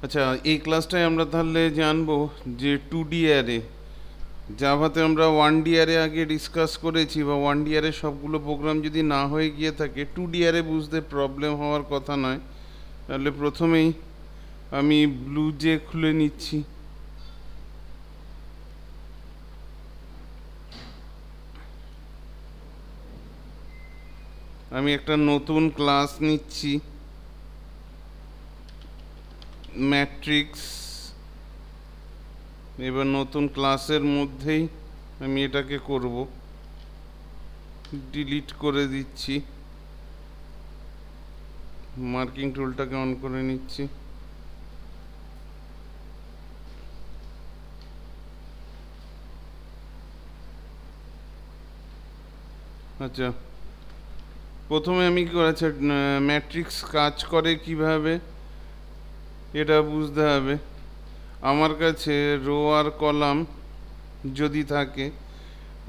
আচ্ছা, এই ক্লাসটায় আমরা তাহলে জানবো যে 2D অ্যারে। জাভাতে আমরা 1D অ্যারে আগে ডিসকাস করেছি, বা 1D অ্যারে সবগুলো প্রোগ্রাম যদি না হয়ে গিয়ে থাকে 2D অ্যারে বুঝতে প্রবলেম হওয়ার কথা নয়। তাহলে প্রথমেই আমি ব্লু জে খুলে নিচ্ছি। আমি একটা নতুন ক্লাস নিচ্ছি, ম্যাট্রিক্স। এবার নতুন ক্লাসের মধ্যেই আমি এটাকে করব, ডিলিট করে দিচ্ছি, মার্কিং টুলটাকে অন করে নিচ্ছি। আচ্ছা, প্রথমে আমি কি করেছি, ম্যাট্রিক্স কাজ করে কিভাবে এটা বুঝতে হবে। আমার কাছে রো আর কলাম যদি থাকে,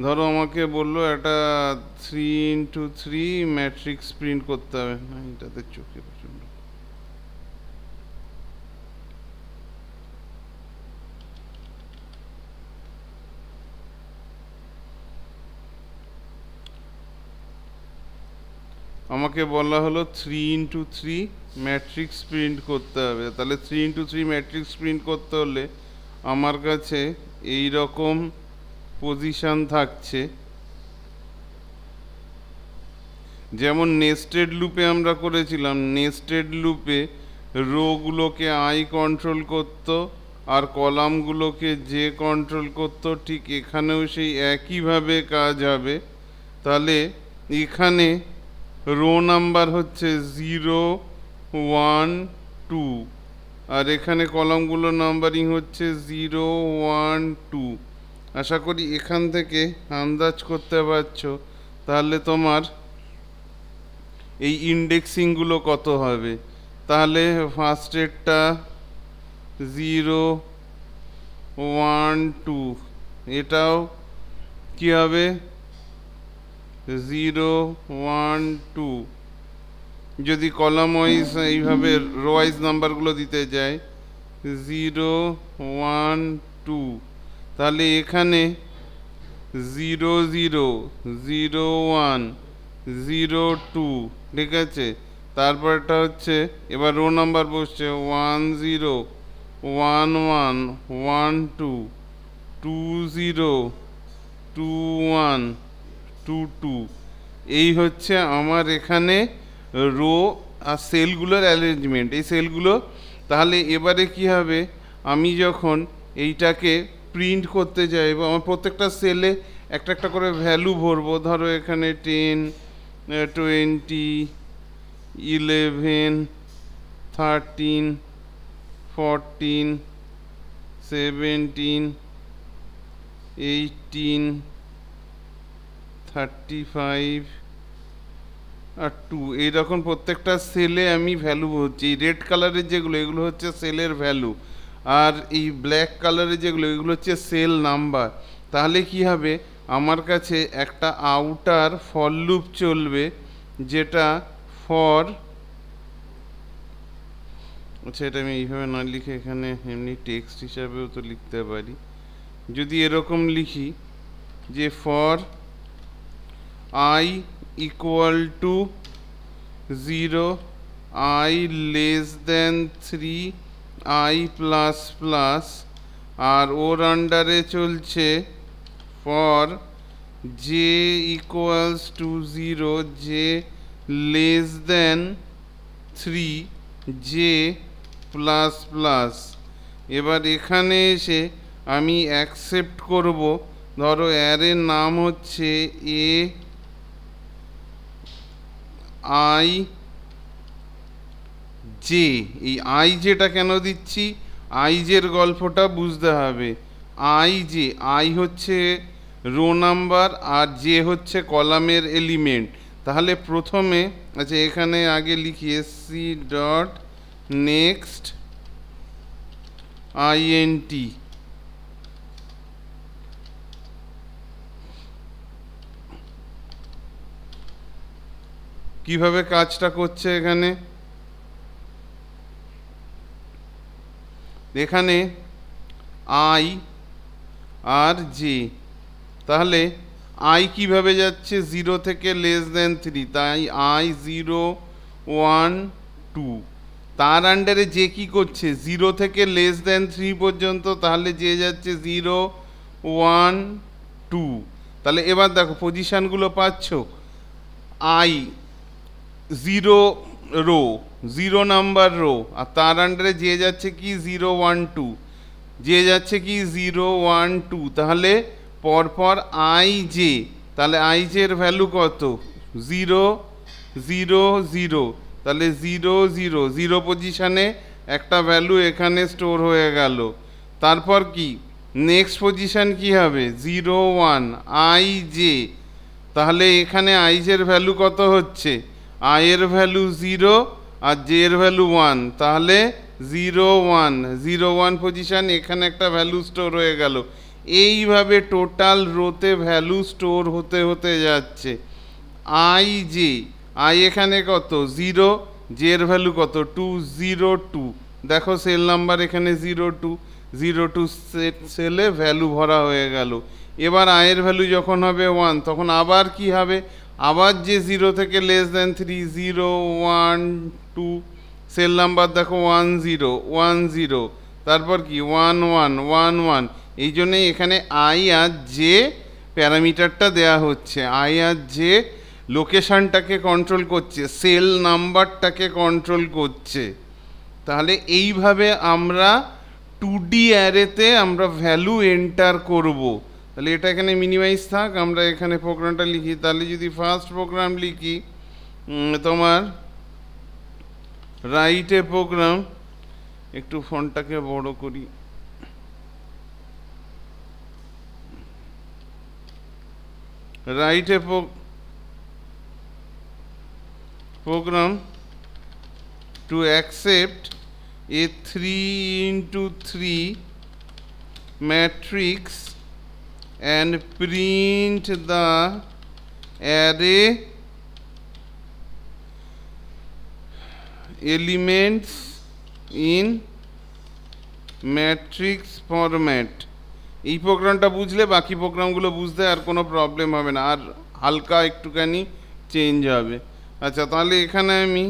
ধরো আমাকে বললো একটা 3x3 ম্যাট্রিক্স প্রিন্ট করতে হবে, না এটাতে চোখে প্রচন্ড। আমাকে বলা হলো 3x3 ম্যাট্রিক্স প্রিন্ট করতে হবে। তাহলে 3x3 ম্যাট্রিক্স প্রিন্ট করতে হলে আমার কাছে এই রকম পজিশন থাকছে। যেমন নেস্টেড লুপে আমরা করেছিলাম, নেস্টেড লুপে রোগুলোকে আই কন্ট্রোল করতো আর কলামগুলোকে জে কন্ট্রোল করতো, ঠিক এখানেও সেই একইভাবে কাজ হবে। তাহলে এখানে রো নাম্বার হচ্ছে 0, 1, 2, আর এখানে কলামগুলো নাম্বারিং হচ্ছে 0, 1, 2। আশা করি এখান থেকে আন্দাজ করতে পারছো তাহলে তোমার এই ইন্ডেক্সিংগুলো কত হবে। তাহলে ফার্স্টেরটা 0, 1, 2, এটাও কি হবে 0, 1, 2। যদি কলাম ওয়াইজ এইভাবে রো ওয়াইজ নাম্বারগুলো দিতে যায় 0, 1, 2, তাহলে এখানে 0, 0, 0, 1, 0, 2, ঠিক আছে। তারপরটা হচ্ছে এবার রো নাম্বার বসছে 1, 0, 1, 1, 1, 2, 2, 0, 2, 1, 2, 2। এই হচ্ছে আমার এখানে রো আর সেলগুলোর অ্যারেঞ্জমেন্ট। এই সেলগুলো তাহলে এবারে কি হবে, আমি যখন এইটাকে প্রিন্ট করতে চাইবো আমার প্রত্যেকটা সেলে একটা একটা করে ভ্যালু ভরবো। ধরো এখানে 10, 20, 11, 13, 14, 17, 18, 35 আর 2, এইরকম প্রত্যেকটা সেলে আমি ভ্যালু হচ্ছে। এই রেড কালারের যেগুলো এগুলো হচ্ছে সেলের ভ্যালু, আর এই ব্ল্যাক কালারের যেগুলো এগুলো হচ্ছে সেল নাম্বার। তাহলে কি হবে, আমার কাছে একটা আউটার ফর লুপ চলবে, যেটা ফর, আচ্ছা এটা আমি এইভাবে না লিখে এখানে এমনি টেক্সট হিসাবেও তো লিখতে পারি। যদি এরকম লিখি যে for I equal to 0, I less than 3, I plus plus, আর ওর আন্ডারে চলছে for J equals to 0, J less than 3, J plus plus. এবার এখানে এসে আমি অ্যাকসেপ্ট করব, ধরো অ্যারের নাম হচ্ছে এ আই জে। এই আই জেটা কেন দিচ্ছি, আই জের গল্পটা বুঝতে হবে। আই জে, আই হচ্ছে রো নাম্বার আর জে হচ্ছে কলামের এলিমেন্ট। তাহলে প্রথমে আচ্ছা এখানে আগে লিখি এসসি ডট নেক্সট আইএনটি। কিভাবে কাজটা করছে এখানে, এখানে আই আর জে, তাহলে আই কিভাবে যাচ্ছে 0 থেকে <3, তাই আই 0 1 2, তার আন্ডারে যে কি করছে 0 থেকে <3 পর্যন্ত, তাহলে যে যাচ্ছে 0 1 2। তাহলে এবার দেখো পজিশানগুলো পাচ্ছ, আই 0 রো 0 নাম্বার রো, আর তার আন্ডারে যে যাচ্ছে কি 0 1 2, যে যাচ্ছে কি 0 1 2, তাহলে পরপর আই জে, তাহলে আই জের ভ্যালু কত 0 0 0, তাহলে 0 0 0 পজিশানে একটা ভ্যালু এখানে স্টোর হয়ে গেল। তারপর কি নেক্সট পজিশান কি হবে 0 1 আই জে, তাহলে এখানে আই জের ভ্যালু কত হচ্ছে, আই এর ভ্যালু 0 আর জে এর ভ্যালু 1, তাহলে 0 1 0 1 পজিশান এখানে একটা ভ্যালু স্টোর হয়ে গেল। এইভাবে টোটাল রোতে ভ্যালু স্টোর হতে হতে যাচ্ছে। আই জে, আই এখানে কত 0, জে এর ভ্যালু কত 2 0 2, দেখো সেল নাম্বার এখানে 0 2 0 2 সেলে ভ্যালু ভরা হয়ে গেল। এবার আয়ের ভ্যালু যখন হবে 1, তখন আবার কি হবে, আবার যে 0 থেকে <3 0 1 2, সেল নাম্বার দেখো 1 0 1 0, তারপর কি 1 1 1 1। এই জন্যে এখানে আই আর জে প্যারামিটারটা দেয়া হচ্ছে, আই আর জে লোকেশানটাকে কন্ট্রোল করছে, সেল নাম্বারটাকে কন্ট্রোল করছে। তাহলে এইভাবে আমরা 2D অ্যারেতে আমরা ভ্যালু এন্টার করব। তাহলে এটা এখানে মিনিমাইজ থাক, আমরা এখানে প্রোগ্রামটা লিখি। তাহলে যদি ফার্স্ট প্রোগ্রাম লিখি তোমার রাইটে প্রোগ্রাম, একটু ফন্টটাকে বড় করি, রাইটে program to accept a 3x3 matrix and print the array elements in matrix format। এই প্রোগ্রামটা বুঝলে বাকি প্রোগ্রামগুলো বুঝতে আর কোনো প্রবলেম হবে না, আর হালকা একটুখানি চেঞ্জ হবে। আচ্ছা, তাহলে এখানে আমি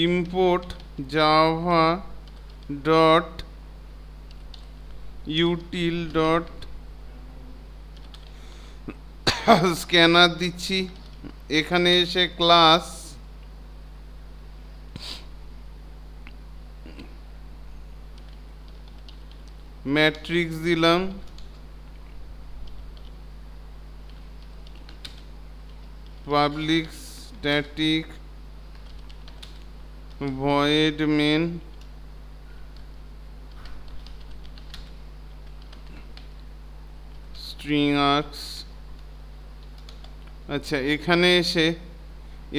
import Java dot util dot scanner দিচ্ছি, এখানে এসে ক্লাস ম্যাট্রিক্স দিলাম, public static void main string args. আচ্ছা, এখানে এসে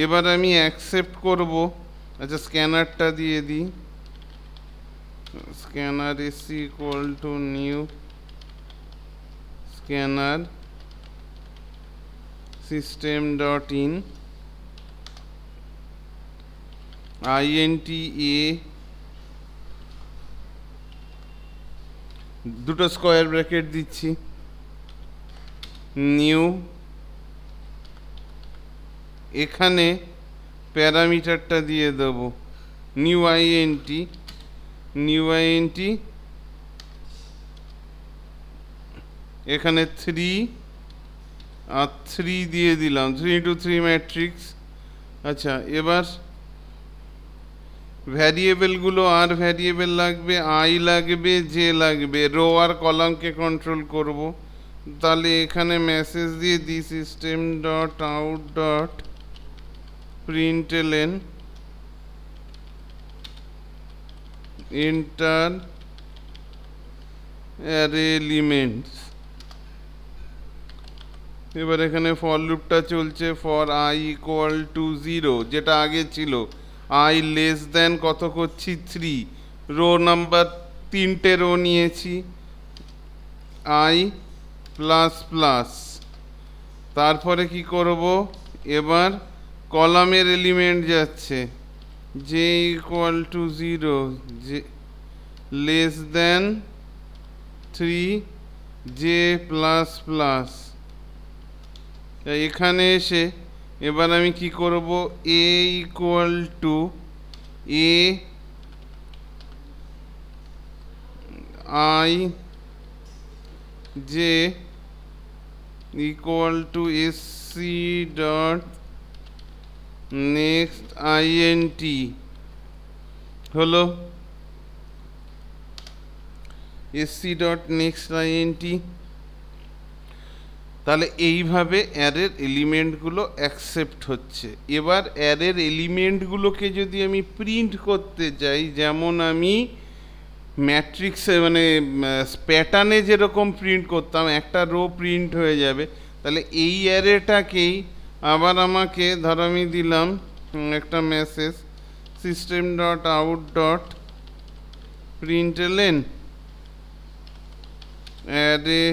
এবার আমি অ্যাকসেপ্ট করব। আচ্ছা, স্ক্যানারটা দিয়ে দিই, scanner is equal to new scanner system dot in int a, দুটো স্কোয়ার ব্র্যাকেট দিচ্ছি, নিউ, এখানে প্যারামিটারটা দিয়ে দেবো নিউ int, এখানে 3 আর 3 দিয়ে দিলাম, 3x3 ম্যাট্রিক্স। আচ্ছা, এবার ভ্যারিয়েবলগুলো আর ভ্যারিয়েবল লাগবে, আই লাগবে, জে লাগবে, রো আর কলামকে কন্ট্রোল করব। তাহলে এখানে মেসেজ দিয়ে দিই system dot out dot প্রিন্টএলএন enter array elements. এবার এখানে ফর লুপটা চলছে, ফর আই ইকুয়াল টু 0, যেটা আগে ছিল, আই লেস দেন কত করছি 3, রো নাম্বার 3টে রো নিয়েছি, আই প্লাস প্লাস, তারপরে কি করব, এবার কলামের এলিমেন্ট যাচ্ছে, J equal to 0, less than 3 J plus plus. এখানে এসে এবার আমি কি করব, A equal to A I J equal to S C dot next INT হলো এসসি ডট নেক্সট আইএনটি। তাহলে এইভাবে অ্যারের এলিমেন্টগুলো অ্যাকসেপ্ট হচ্ছে। এবার অ্যারের এলিমেন্টগুলোকে যদি আমি প্রিন্ট করতে চাই, যেমন আমি ম্যাট্রিক্সে মানে প্যাটার্নে যেরকম প্রিন্ট করতাম, একটা রো প্রিন্ট হয়ে যাবে, তাহলে এই অ্যারেটাকেই আবার আমাকে ধর আমি দিলাম একটা message system dot out dot প্রিন্টএলএন array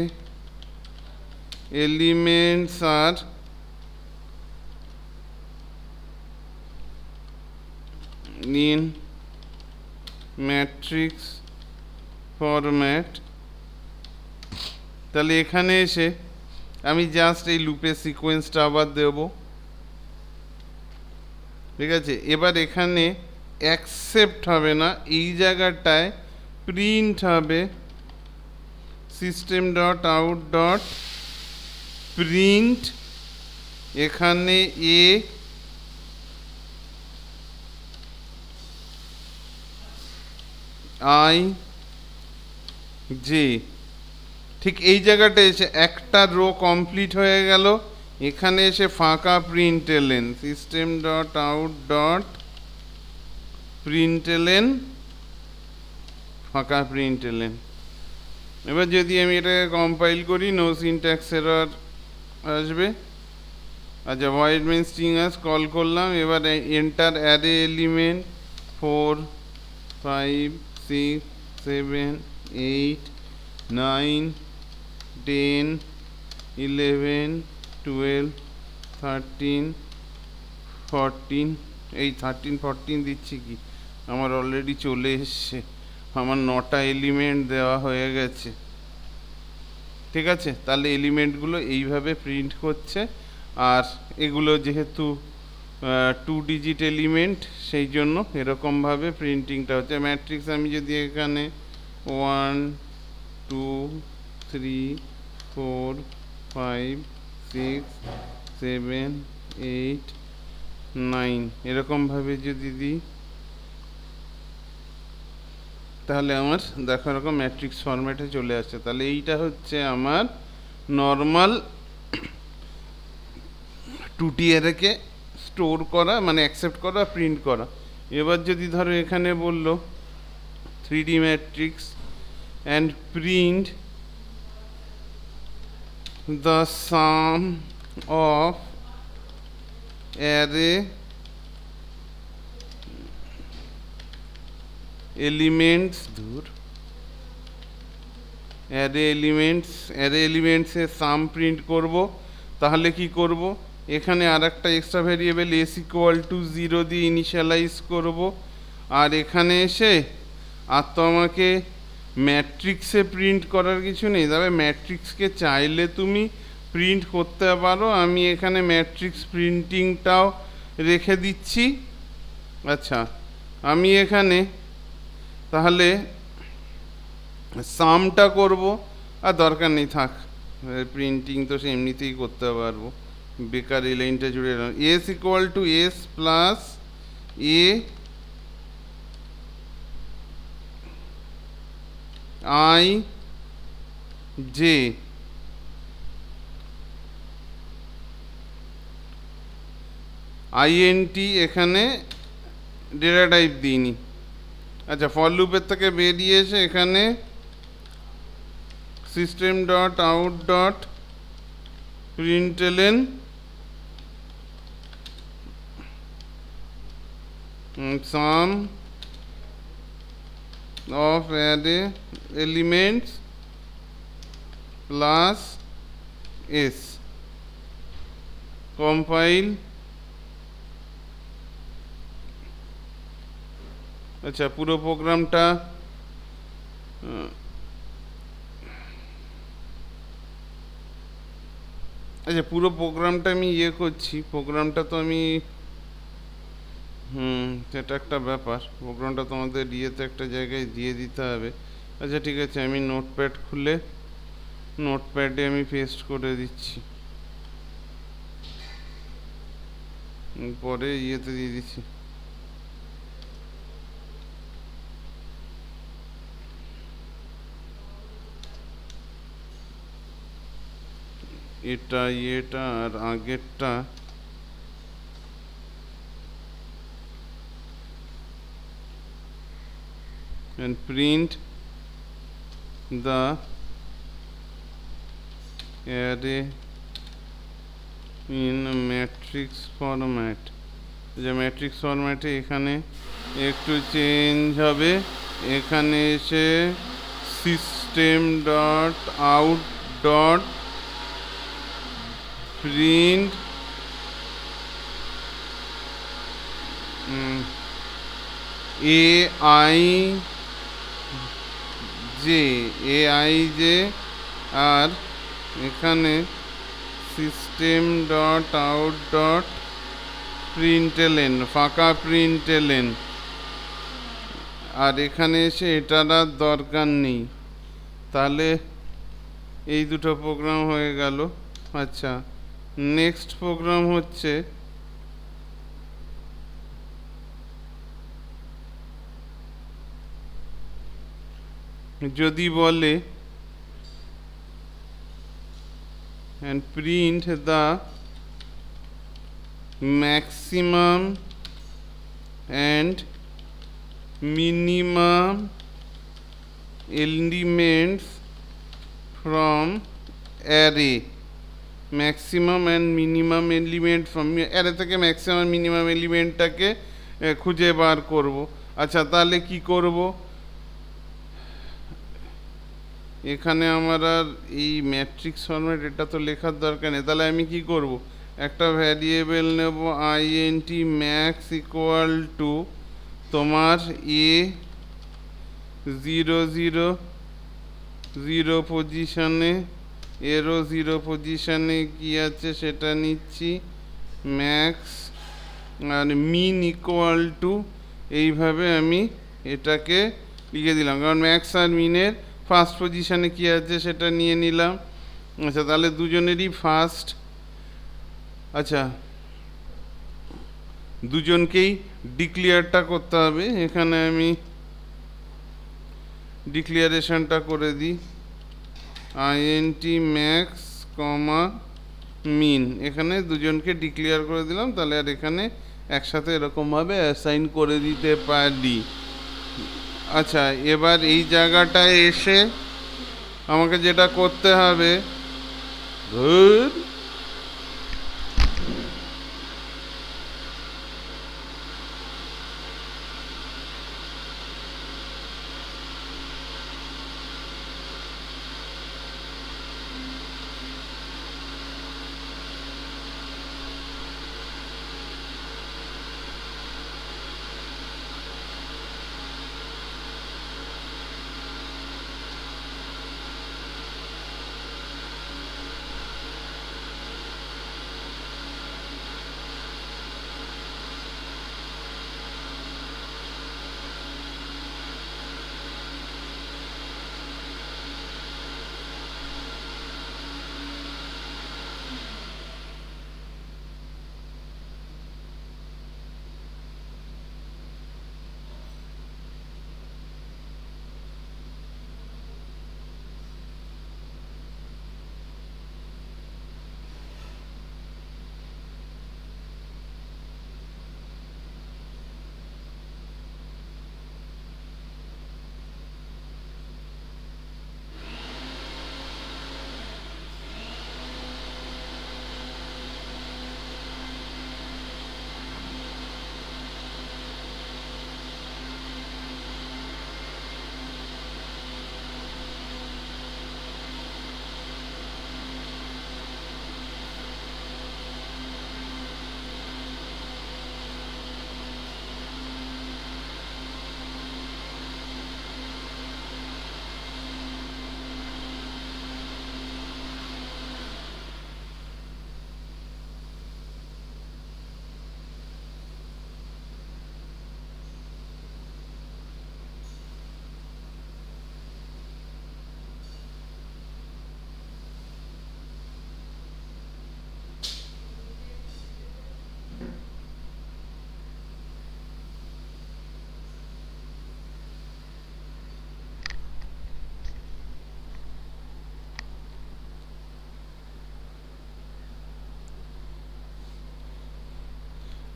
elements are in matrix format। তাহলে এখানে এসে আমি জাস্ট এই লুপের সিকোয়েন্সটা আবার দেব, ঠিক আছে। এবার এখানে অ্যাকসেপ্ট হবে না, এই জায়গাটায় প্রিন্ট হবে system dot out dot print, এখানে এ আই জে। ঠিক এই জায়গাটা এসে একটা রো কমপ্লিট হয়ে গেল, এখানে এসে ফাঁকা প্রিন্টএলএন সিস্টেম ডট আউট ডট প্রিন্টএলএন ফাঁকা প্রিন্টএলএন। এবার যদি আমি এটাকে কম্পাইল করি, নো সিনট্যাক্স এরর আসবে। আচ্ছা, ভয়েড মেইন স্ট্রিং আস কল করলাম, এবার এন্টার অ্যারে এলিমেন্ট 4 5 6 7 8 9 10 11 12 13 14। এই 13 14 দিচ্ছি কি, আমার অলরেডি চলে এসছে, আমার 9টা এলিমেন্ট দেওয়া হয়ে গেছে, ঠিক আছে। তাহলে এলিমেন্টগুলো এইভাবে প্রিন্ট করছে। আর এগুলো যেহেতু 2 ডিজিট এলিমেন্ট, সেই জন্য এরকমভাবে প্রিন্টিংটা হচ্ছে। ম্যাট্রিক্স আমি যদি এখানে 1 2 3 4 5 6 7 8 9 এরকমভাবে যদি দিই, তাহলে আমার দেখো এরকম ম্যাট্রিক্স ফরম্যাটে চলে আসছে। তাহলে এইটা হচ্ছে আমার নর্মাল 2D অ্যারেকে স্টোর করা, মানে অ্যাকসেপ্ট করা, প্রিন্ট করা। এবার যদি ধরো এখানে বললো 3D matrix and print the sum of array elements, array এলিমেন্টসের সাম প্রিন্ট করব। তাহলে কি করব, এখানে আর একটা extra variable S equal to 0 দিয়ে ইনিশিয়ালাইজ করব। আর এখানে এসে আর তো আমাকে ম্যাট্রিক্সে প্রিন্ট করার কিছু নেই, তবে ম্যাট্রিক্সকে চাইলে তুমি প্রিন্ট করতে পারো। আমি এখানে ম্যাট্রিক্স প্রিন্টিংটাও রেখে দিচ্ছি। আচ্ছা, আমি এখানে তাহলে সামটা করব, আর দরকার নেই থাক, প্রিন্টিং তো সে এমনিতেই করতে পারবো, বেকার এই লাইনটা জুড়ে S equal to S plus A I J. Int এখানে ডেটা টাইপ দিইনি। আচ্ছা, ফর লুপের থেকে বেরিয়ে এসে এখানে system dot out dot println sum of array elements plus S, compile. আচ্ছা, পুরো প্রোগ্রামটা আহ, আচ্ছা, পুরো প্রোগ্রামটা আমি করছি, প্রোগ্রামটা তো আমি সেটা একটা ব্যাপার, প্রোগ্রামটা তোমাদের একটা জায়গায় দিয়ে দিতে হবে। আচ্ছা ঠিক আছে, আমি নোটপ্যাড খুলে নোটপ্যাডে আমি পেস্ট করে দিচ্ছি, পরে দিয়ে দিচ্ছি। এটা আর আগেরটা and print the array in matrix format। যে ম্যাট্রিক্স ফরম্যাটে এখানে একটু চেঞ্জ হবে, এখানে এসে system dot out dot print AI আর এখানে সিস্টেম ডট আউট ডট প্রিন্টএলএন, ফাঁকা প্রিন্টএলএন। আর এখানে এসে এটার আর দরকার নেই। তাহলে এই দুটো প্রোগ্রাম হয়ে গেল। আচ্ছা, নেক্সট প্রোগ্রাম হচ্ছে যদি বলে and print the maximum and minimum elements from array, maximum and minimum element from array থেকে ম্যাক্সিমাম মিনিমাম এলিমেন্টটাকে খুঁজে বার করব। আচ্ছা, তাহলে কি করব, এখানে আমার আর এই ম্যাট্রিক্স ফরম্যাট এটা তো লেখার দরকার নেই। তাহলে আমি কি করব, একটা ভ্যারিয়েবল নেব int max ইকুয়াল টু তোমার A 0 0 পজিশনে, এরও 0 পজিশনে কি আছে সেটা নিচ্ছি, ম্যাক্স আর মিন ইকুয়াল টু, এইভাবে আমি এটাকে লিখে দিলাম, কারণ ম্যাক্স আর মিনের ফার্স্ট পজিশনে কি আছে সেটা নিয়ে নিলাম। আচ্ছা, তাহলে দুজনেরই ফার্স্ট। আচ্ছা, দুজনকেই ডিক্লিয়ারটা করতে হবে। এখানে আমি ডিক্লিয়ারেশনটা করে দিই int max কমা মিন, এখানে দুজনকে ডিক্লেয়ার করে দিলাম। তাহলে আর এখানে একসাথে এরকমভাবে অ্যাসাইন করে দিতে পারি। আচ্ছা, এবার এই জায়গাটায় এসে আমাকে যেটা করতে হবে,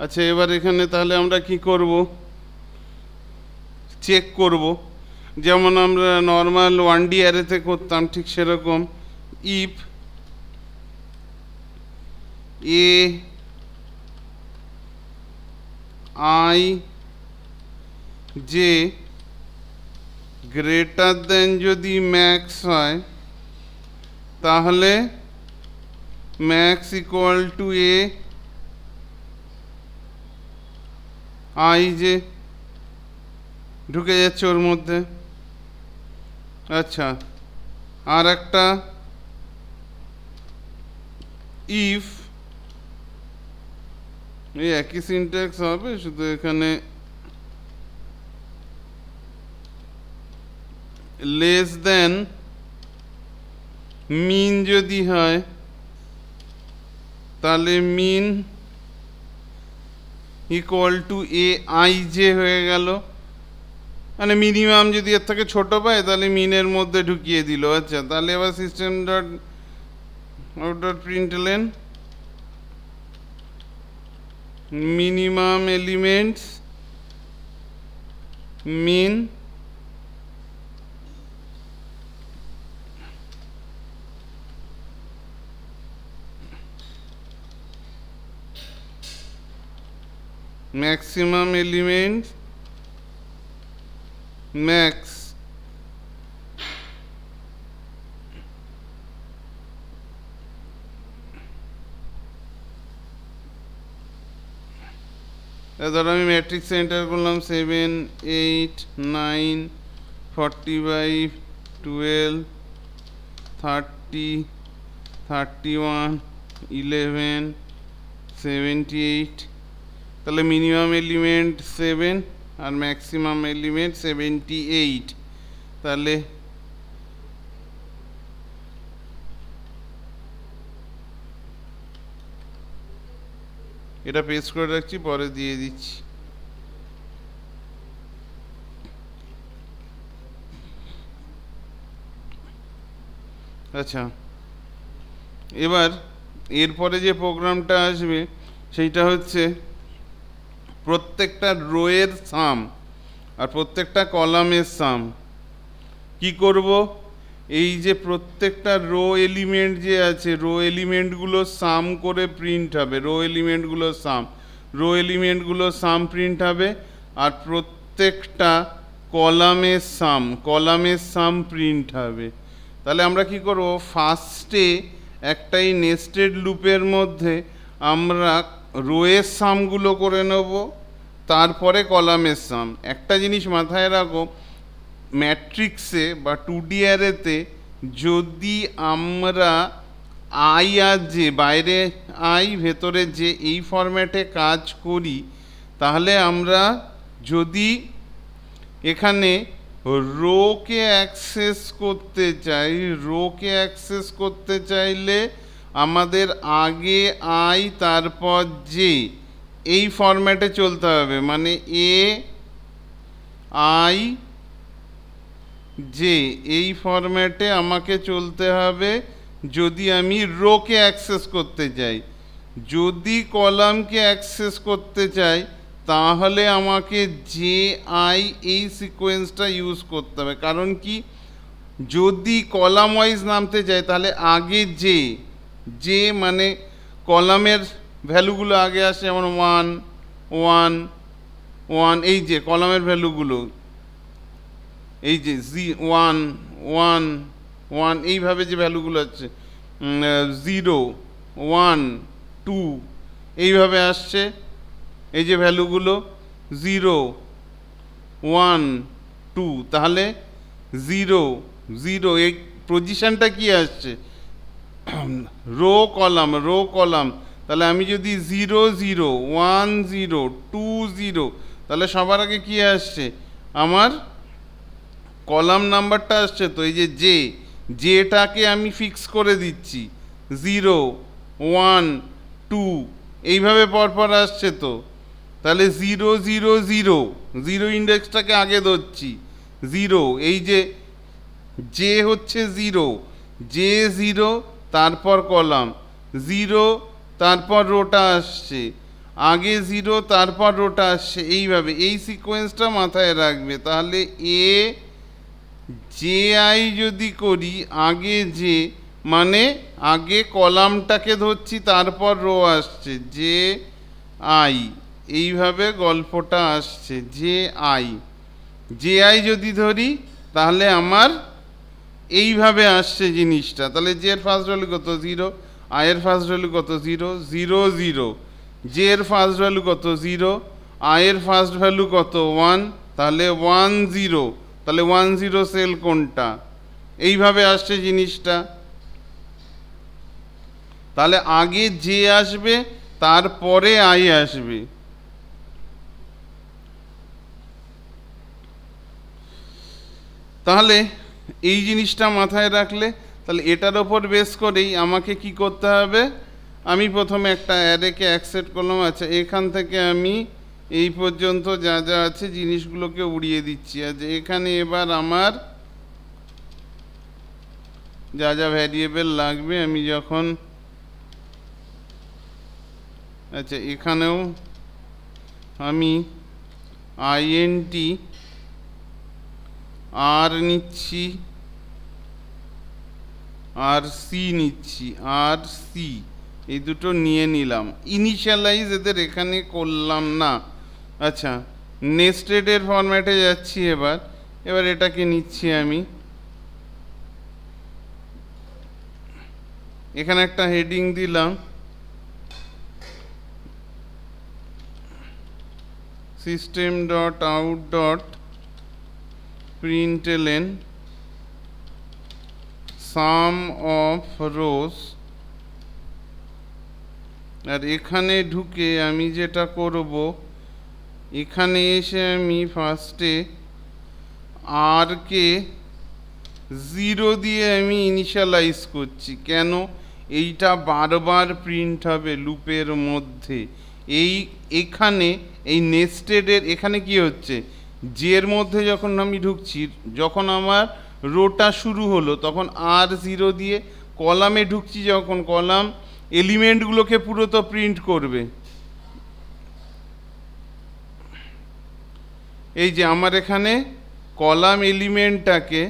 আচ্ছা, এবার এখানে তাহলে আমরা কি করব, চেক করব, যেমন আমরা নর্মাল 1D অ্যারেতে করতাম ঠিক সেরকম। If A I J greater than যদি ম্যাক্স হয়, তাহলে max equal to A I J ঢুকে যাচ্ছে ওর মধ্যে। আচ্ছা, আর একটা ইফ, এই একই সিনট্যাক্স হবে, শুধু এখানে লেস দেন মিন যদি হয়, তাহলে min equal to A I J হয়ে গেল। মানে মিনিমাম যদি এর থেকে ছোট পায় তাহলে মিনের মধ্যে ঢুকিয়ে দিল। আচ্ছা, তাহলে এবার system dot out dot println minimum elements min maximum element max। ধরো আমি ম্যাট্রিক্স এন্টার করলাম 7 8 9 45 12 30 31 11 78, তাহলে মিনিমাম এলিমেন্ট 7 আর ম্যাক্সিমাম এলিমেন্ট 78। তাহলে এটা পেস্ট করে রাখছি, পরে দিয়ে দিচ্ছি। আচ্ছা, এবার এরপরে যে প্রোগ্রামটা আসবে সেইটা হচ্ছে প্রত্যেকটা রোয়ের সাম আর প্রত্যেকটা কলামের সাম। কি করব, এই যে প্রত্যেকটা রো এলিমেন্ট যে আছে, রো এলিমেন্টগুলো সাম করে প্রিন্ট হবে, রো এলিমেন্টগুলো সাম প্রিন্ট হবে, আর প্রত্যেকটা কলামের সাম প্রিন্ট হবে। তাহলে আমরা কি করব, ফার্স্টে একটাই নেস্টেড লুপের মধ্যে আমরা রোয়ের সামগুলো করে নেব, তারপরে কলামের সাম। একটা জিনিস মাথায় রাখো, ম্যাট্রিক্সে বা 2D অ্যারেতে যদি আমরা আই আর জে, বাইরে আই ভেতরে যে, এই ফরম্যাটে কাজ করি, তাহলে আমরা যদি এখানে রোকে অ্যাক্সেস করতে চাইলে আমাদের আগে আই তারপর জে, এই ফরম্যাটে চলতে হবে। মানে এ আই জে এই ফরম্যাটে আমাকে চলতে হবে যদি আমি রোকে অ্যাক্সেস করতে চাই। যদি কলামকে অ্যাক্সেস করতে চাই তাহলে আমাকে জে আই এই সিকোয়েন্সটা ইউজ করতে হবে। কারণ কি, যদি কলাম ওয়াইজ নামতে চাই তাহলে আগে জে মানে কলামের ভ্যালুগুলো আগে আসে, যেমন 1 1 1, এই যে কলামের ভ্যালুগুলো, এই যে 1 1 1, এইভাবে যে ভ্যালুগুলো আছে 0 1 2 এইভাবে আসছে। এই যে ভ্যালুগুলো 0 1 2, তাহলে 0 0, এই পজিশনটা কি আসছে, রো কলাম। তাহলে আমি যদি 0 0 1 0 2 0, তাহলে সবার আগে কি আসছে, আমার কলাম নাম্বারটা আসছে। তো এই যে জেটাকে আমি ফিক্স করে দিচ্ছি, 0 1 2 এইভাবে পরপর আসছে। তো তাহলে 0 0 0 ইন্ডেক্সটাকে আগে ধরছি, 0, এই যে হচ্ছে 0, জে 0, তারপর কলাম 0, তারপর রোটা আসছে। আগে 0 তারপর রোটা আসছে, এইভাবে এই সিকোয়েন্সটা মাথায় রাখবে। তাহলে এ জে আই যদি করি, আগে যে মানে আগে কলামটাকে ধরছি তারপর রো আসছে, জে আই, এইভাবে গল্পটা আসছে। জে আই যদি ধরি তাহলে আমার এইভাবে আসছে জিনিসটা। তাহলে জে এর ফার্স্ট ভ্যালু কত 0, আই এর ফার্স্ট ভ্যালু কত 0, 0 0, জে এর ফার্স্ট ভ্যালু কত 0, আই এর ফার্স্ট ভ্যালু কত 1, তাহলে 1 0, তাহলে 1 0 সেল কোনটা, এইভাবে আসছে জিনিসটা। তাহলে আগে জে আসবে তারপরে আই আসবে। তাহলে এই জিনিসটা মাথায় রাখলে তাহলে এটার ওপর বেস করেই আমাকে কি করতে হবে, আমি প্রথমে একটা অ্যারেকে অ্যাকসেপ্ট করলাম। আচ্ছা, এখান থেকে আমি এই পর্যন্ত যা যা আছে জিনিসগুলোকে উড়িয়ে দিচ্ছি। আচ্ছা, এখানে এবার আমার যা যা ভ্যারিয়েবল লাগবে আমি যখন, আচ্ছা এখানেও আমি আইএনটি আর নিচ্ছি, আর সি নিচ্ছি, আর সি এই দুটো নিয়ে নিলাম। ইনিশিয়ালাইজ এদের এখানে করলাম না। আচ্ছা, নেস্টেডের ফরম্যাটে যাচ্ছি। এবার এটাকে নিচ্ছি আমি, এখানে একটা হেডিং দিলাম, system dot out dot println sum of rows. আর এখানে ঢুকে আমি যেটা করব, এখানে এসে আমি ফার্স্টে আর কে 0 দিয়ে আমি ইনিশিয়ালাইজ করছি। কেন? এইটা বারবার প্রিন্ট হবে লুপের মধ্যে। এখানে এই নেস্টেডের এখানে কি হচ্ছে, জের মধ্যে যখন আমি ঢুকছি, যখন আমার রোটা শুরু হলো তখন আর 0 দিয়ে কলামে ঢুকছি, যখন কলাম এলিমেন্টগুলোকে পুরো তো প্রিন্ট করবে। এই যে আমার এখানে কলাম এলিমেন্টটাকে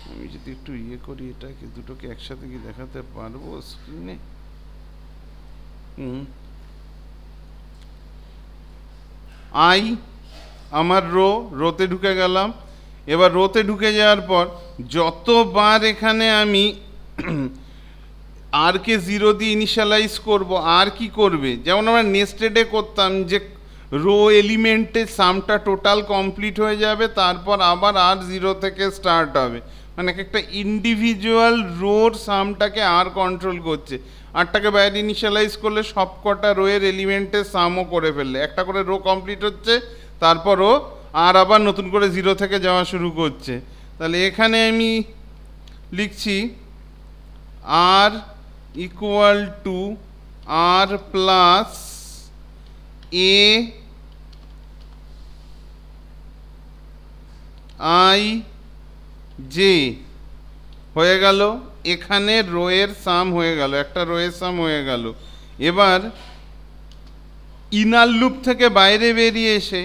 আমি যদি একটু ইয়ে করি, এটাকে দুটোকে একসাথে কি দেখাতে পারবো স্ক্রিনে? আই আমার রোতে ঢুকে গেলাম। এবার রোতে ঢুকে যাওয়ার পর যতবার এখানে আমি আর কে 0 দিয়ে ইনিশিয়ালাইজ করব, আর কি করবে, যেমন আমরা নেস্টেডে করতাম যে রো এলিমেন্টের সামটা টোটাল কমপ্লিট হয়ে যাবে, তারপর আবার আর 0 থেকে স্টার্ট হবে। মানে একটা ইন্ডিভিজুয়াল রোর সামটাকে আর কন্ট্রোল করছে। আরটাকে বাইরে ইনিশিয়ালাইজ করলে সব কটা রোয়ের এলিমেন্টের সামও করে ফেললে, একটা করে রো কমপ্লিট হচ্ছে, তারপরও আর আবার নতুন করে 0 থেকে যাওয়া শুরু করছে। তাহলে এখানে আমি লিখছি R equal to R plus A I J হয়ে গেল। এখানে রোয়ের সাম হয়ে গেল, একটা রোয়ের সাম হয়ে গেল। এবার ইনার লুপ থেকে বাইরে বেরিয়ে এসে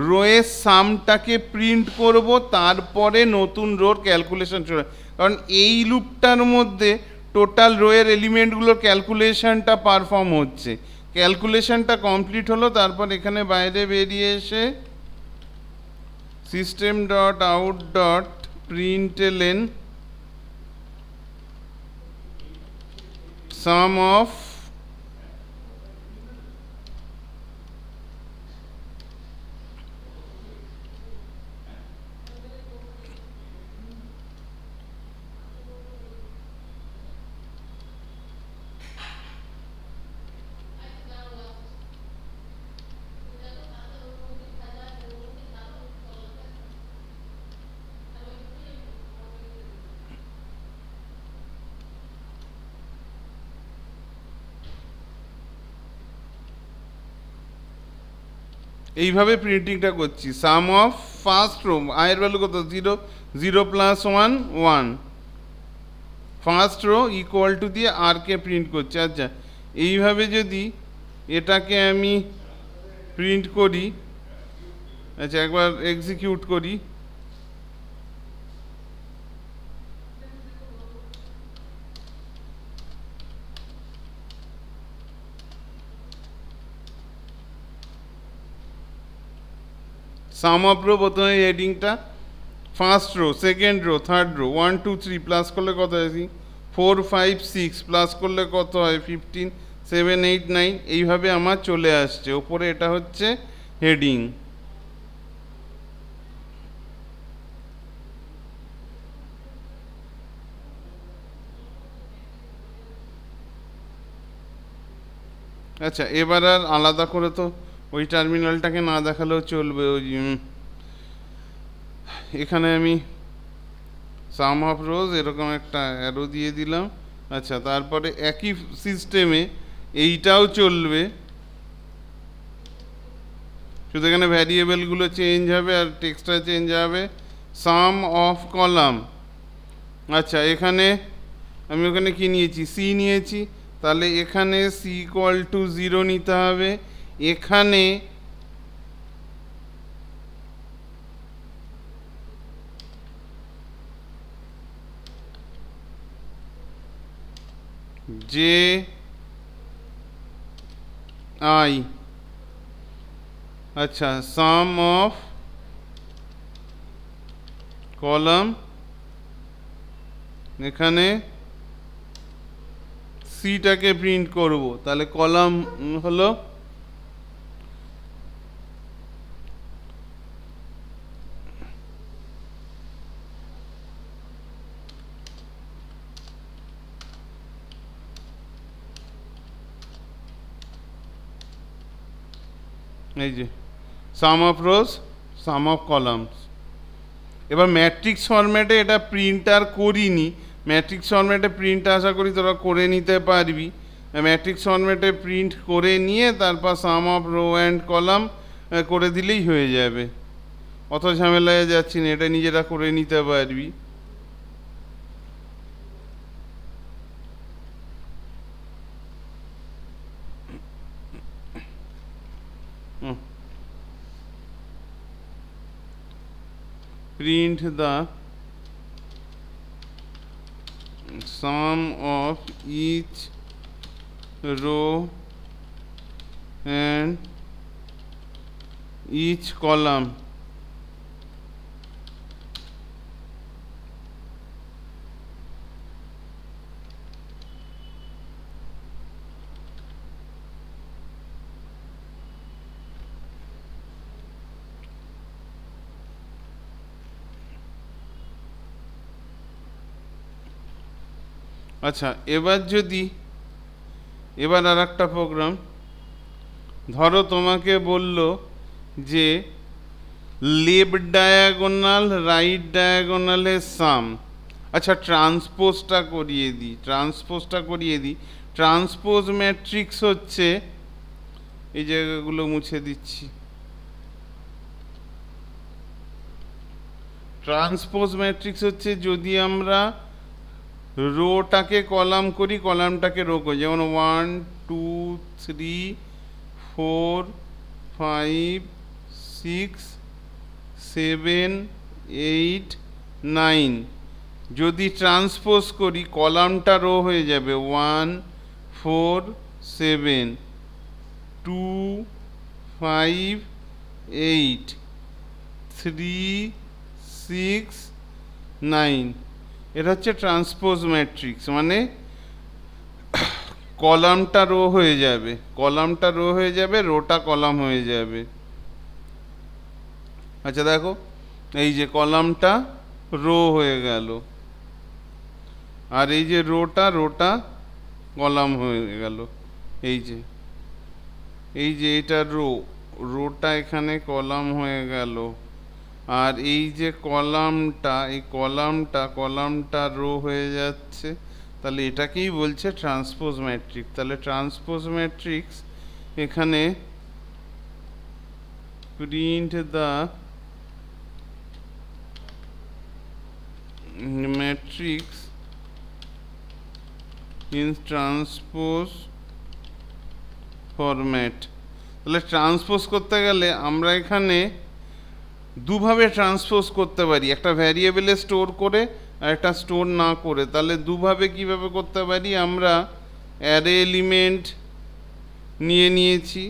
রোয়ের সামটাকে প্রিন্ট করব, তারপরে নতুন রোর ক্যালকুলেশন শুরু। কারণ এই লুপটার মধ্যে টোটাল রোয়ের এলিমেন্টগুলোর ক্যালকুলেশনটা পারফর্ম হচ্ছে। ক্যালকুলেশনটা কমপ্লিট হলো, তারপর এখানে বাইরে বেরিয়ে এসে system dot out dot println sum of এইভাবে প্রিন্টিংটা করছি। সাম অফ ফার্স্ট রো, আয়ের ভ্যালু কত 0, 0 plus 1 1, first row equal to দিয়ে আর কে প্রিন্ট করছে। আচ্ছা, এইভাবে যদি এটাকে আমি প্রিন্ট করি। আচ্ছা, একবার এক্সিকিউট করি। সাম অফ রো প্রথমে হেডিংটা, first row, second row, third row, 1 2 3 plus করলে কত হয় 4 5 6, প্লাস করলে কত হয় 15 7 8 9, এইভাবে আমার চলে আসছে। ওপরে এটা হচ্ছে হেডিং। আচ্ছা, এবার আর আলাদা করে তো ওই টার্মিনালটাকে না দেখালেও চলবে। ওই এখানে আমি সাম অফ রোজ এরকম একটা অ্যারো দিয়ে দিলাম। আচ্ছা, তারপরে একই সিস্টেমে এইটাও চলবে, শুধু এখানে ভ্যারিয়েবলগুলো চেঞ্জ হবে আর টেক্সটটা চেঞ্জ হবে। সাম অফ কলাম। আচ্ছা, এখানে আমি ওখানে কি নিয়েছি, সি নিয়েছি, তাহলে এখানে সি ইকুয়াল টু 0 নিতে হবে। এখানে জে আই, আচ্ছা, সাম অফ কলাম, এখানে সিটাকে প্রিন্ট করব, তাহলে কলাম হলো এই যে sum of rows, sum of columns. এবার ম্যাট্রিক্স ফরম্যাটে এটা প্রিন্ট আর করিনি, ম্যাট্রিক্স ফরম্যাটে প্রিন্ট আশা করি তোরা করে নিতে পারবি। ম্যাট্রিক্স ফরম্যাটে প্রিন্ট করে নিয়ে তারপর সাম অফ রো অ্যান্ড কলাম করে দিলেই হয়ে যাবে, অত ঝামেলায় যাচ্ছি না, এটা নিজেরা করে নিতে পারবি। Print the sum of each row and each column আচ্ছা, এবার আর একটা প্রোগ্রাম ধরো, তোমাকে বলল যে লেফট ডায়াগোনাল রাইট ডায়াগোনালের সাম। আচ্ছা, ট্রান্সপোজটা করিয়ে দিই। ট্রান্সপোজ ম্যাট্রিক্স হচ্ছে, এই জায়গাগুলো মুছে দিচ্ছি। ট্রান্সপোজ ম্যাট্রিক্স হচ্ছে যদি আমরা রোটাকে কলাম করি, কলামটাকে রো করি, যেমন 1 2 3 4 5 6 7 8 9, যদি ট্রান্সপোজ করি কলামটা রো হয়ে যাবে 1 4 7 2 5 8 3 6 9। এটা হচ্ছে ট্রান্সপোজ ম্যাট্রিক্স, মানে কলামটা রো হয়ে যাবে, রোটা কলাম হয়ে যাবে। আচ্ছা দেখো, এই যে কলামটা রো হয়ে গেল, আর এই যে রোটা কলাম হয়ে গেল। এই যে এটা রোটা এখানে কলাম হয়ে গেল, আর এই যে কলামটা রো হয়ে যাচ্ছে, তাহলে এটাকেই বলছে ট্রান্সপোজ ম্যাট্রিক্স। তাহলে ট্রান্সপোজ ম্যাট্রিক্স এখানে print the matrix in transpose format. তাহলে ট্রান্সপোজ করতে গেলে আমরা এখানে দুভাবে ট্রান্সপোজ করতে পারি, একটা ভ্যারিয়েবলে স্টোর করে আর একটা স্টোর না করে। তাহলে দুভাবে কিভাবে করতে পারি, আমরা অ্যারে এলিমেন্ট নিয়েছি।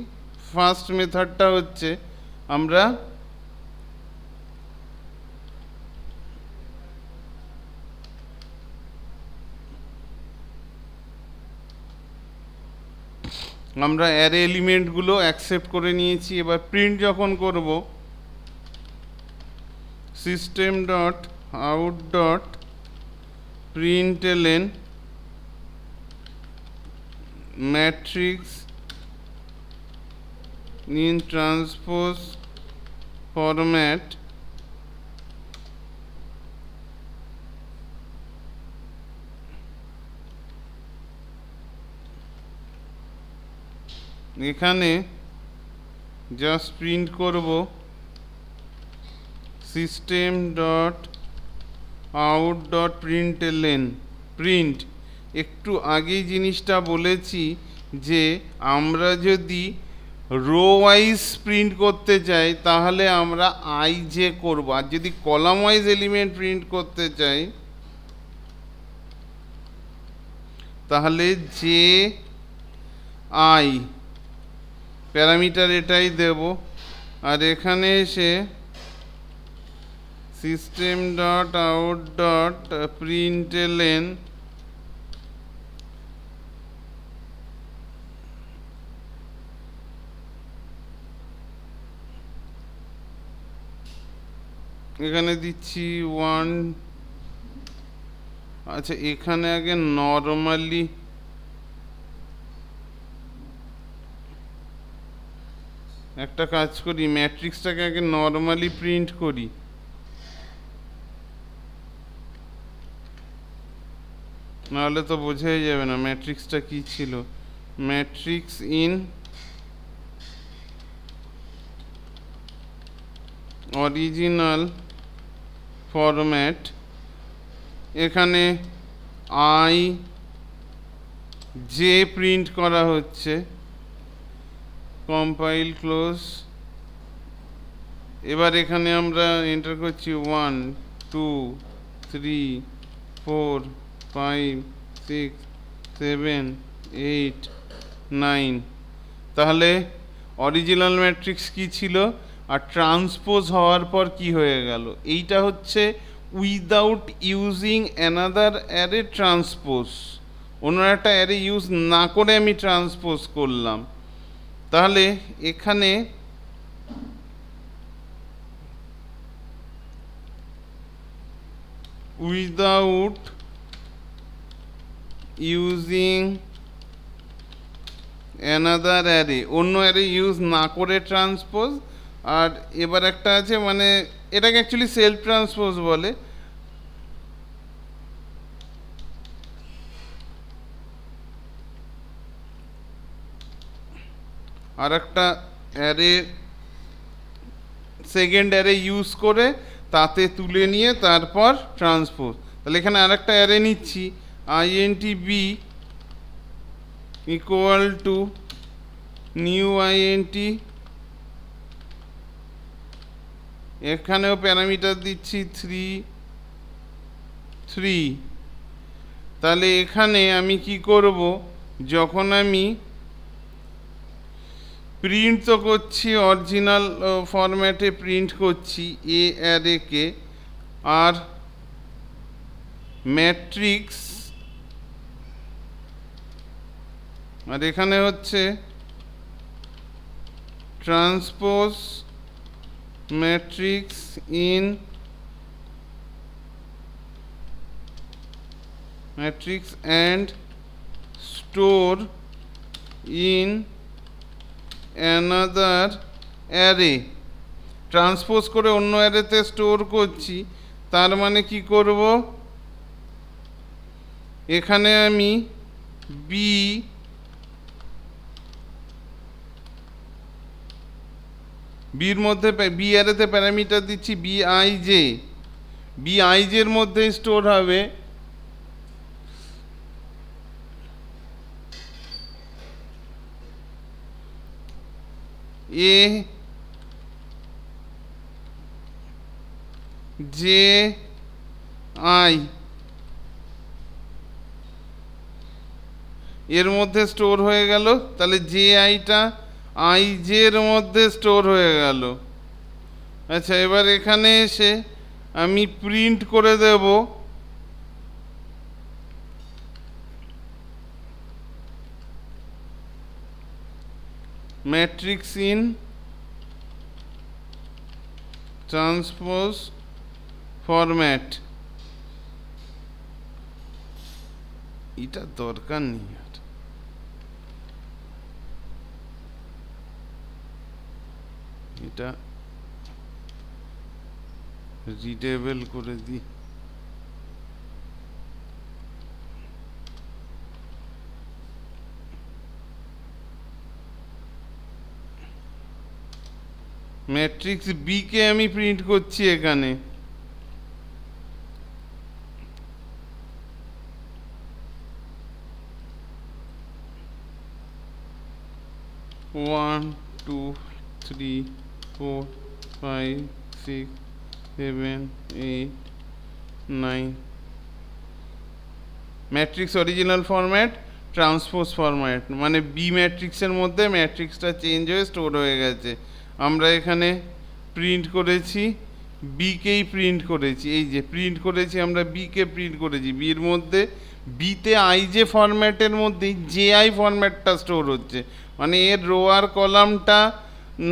ফার্স্ট মেথডটা হচ্ছে আমরা অ্যারে এলিমেন্টগুলো অ্যাকসেপ্ট করে নিয়েছি। এবার প্রিন্ট যখন করব, system dot out dot প্রিন্টএলএন matrix in transpose format এখানে জাস্ট প্রিন্ট করব system dot out dot প্রিন্টএলএন print. একটু আগেই জিনিসটা বলেছি যে আমরা যদি রো ওয়াইজ প্রিন্ট করতে চাই তাহলে আমরা আই জে করব, আর যদি কলাম ওয়াইজ এলিমেন্ট প্রিন্ট করতে চাই তাহলে জে আই প্যারামিটার এটাই দেব। আর এখানে এসে সিস্টেম ডট আউট ডট প্রিন্টএলএন এখানে দিচ্ছি 1। আচ্ছা, এখানে আগে নর্মালি একটা কাজ করি, ম্যাট্রিক্সটাকে আগে নর্মালি প্রিন্ট করি। নাহলে তো বোঝাই যাবে না ম্যাট্রিক্সটা কি ছিল। ম্যাট্রিক্স ইন অরিজিনাল ফরম্যাট, এখানে আই জে প্রিন্ট করা হচ্ছে। Compile close. এবার এখানে আমরা এন্টার করছি 1 2 3 4 5 6 7 8 9। তাহলে অরিজিনাল ম্যাট্রিক্স কি ছিল আর ট্রান্সপোজ হওয়ার পর কি হয়ে গেল, এইটা হচ্ছে without using another array transpose. অন্য একটা অ্যারে ইউজ না করে আমি ট্রান্সপোজ করলাম। তাহলে এখানে উইদাউট ইউজিং অ্যানাদার অ্যারে, অন্য অ্যারে ইউজ না করে ট্রান্সপোজ। আর এবার একটা আছে, মানে এটাকে অ্যাকচুয়ালি সেলফ ট্রান্সপোজ বলে। আর একটা অ্যারে সেকেন্ড অ্যারে ইউজ করে তাতে তুলে নিয়ে তারপর ট্রান্সপোজ। তাহলে এখানে আর একটা অ্যারে নিচ্ছি, INTB equal to new INT। এখানেও প্যারামিটার দিচ্ছি 3। তাহলে এখানে আমি কি করব, যখন আমি প্রিন্ট তো করছি অরিজিনাল ফরম্যাটে প্রিন্ট করছি এ অ্যারেকে, আর ম্যাট্রিক্স, আর এখানে হচ্ছে transpose matrix in matrix and store in another array. Transpose করে অন্য অ্যারেতে স্টোর করছি, তার মানে কি করব, এখানে আমি বির মধ্যে বি অ্যারেতে প্যারামিটার দিচ্ছি বিআইজের মধ্যে স্টোর হবে এ জে আই এর মধ্যে স্টোর হয়ে গেল, তাহলে জে আইটা আই জে এর মধ্যে স্টোর হয়ে গেল। আচ্ছা, এবার এখানে এসে আমি প্রিন্ট করে দেব ম্যাট্রিক্স ইন ট্রান্সপোজ ফরম্যাট। এটা দরকার নেই, এটা রিডেবল করে দিই। ম্যাট্রিক্স বি কে আমি প্রিন্ট করছি এখানে। One two three four five six seven eight nine. Matrix original format transpose format, মানে বি ম্যাট্রিক্সের মধ্যে ম্যাট্রিক্সটা চেঞ্জ হয়ে স্টোর হয়ে গেছে। আমরা এখানে প্রিন্ট করেছি বিকেই প্রিন্ট করেছি, এই যে প্রিন্ট করেছি আমরা বিকে প্রিন্ট করেছি। বির মধ্যে বিতে আই যে ফরম্যাটের মধ্যেই জে আই ফরম্যাটটা স্টোর হচ্ছে, মানে এর রো আর কলামটা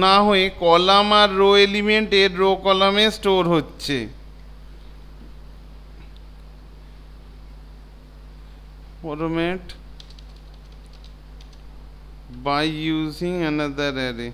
না হয়ে কলাম আর রো এলিমেন্ট এর রো কলামে স্টোর হচ্ছে। Format by using another array.